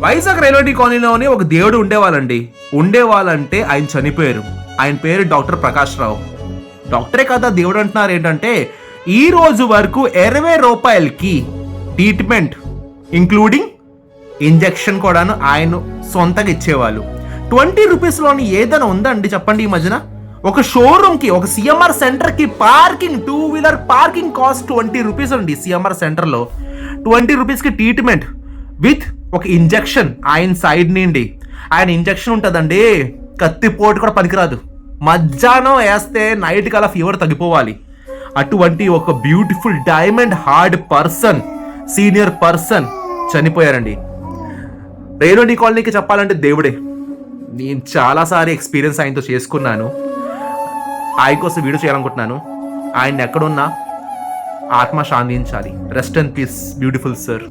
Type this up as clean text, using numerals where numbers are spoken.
Vizag railway కాలనీలోని ఒక దేవుడు ఉండేవాళ్ళంటే ఆయన చనిపోయారు. ఆయన పేరు డాక్టర్ ప్రకాష్ రావు. డాక్టరే కదా దేవుడు అంటున్నారు ఏంటంటే, ఈ రోజు వరకు 20 రూపాయలకి ట్రీట్మెంట్ ఇంక్లూడింగ్ ఇంజెక్షన్ కూడాను ఆయన సొంతగా ఇచ్చేవాళ్ళు. 20 రూపీస్లోని ఏదైనా ఉందండి చెప్పండి? ఈ మధ్యన ఒక షోరూమ్కి, ఒక సిఎంఆర్ సెంటర్కి parking, 2 wheeler parking cost 20 rupees అండి. సిఎంఆర్ సెంటర్లో 20 రూపీస్కి ట్రీట్మెంట్ విత్ ఒక ఇంజెక్షన్ ఆయన సైడ్ నుండి. ఆయన ఇంజెక్షన్ ఉంటుందండి, కత్తిపోటు కూడా పనికిరాదు. మధ్యాహ్నం వేస్తే నైట్ కల్లా ఫీవర్ తగ్గిపోవాలి. అటువంటి ఒక beautiful diamond hard person, senior person చనిపోయారండి. రేణుడి కాలనీకి చెప్పాలంటే దేవుడే. నేను చాలాసారి ఎక్స్పీరియన్స్ ఆయనతో చేసుకున్నాను. ఆయన కోసం వీడియో చేయాలనుకుంటున్నాను. ఆయన ఎక్కడున్నా ఆత్మ శాంతించాలి. Rest and peace beautiful sir.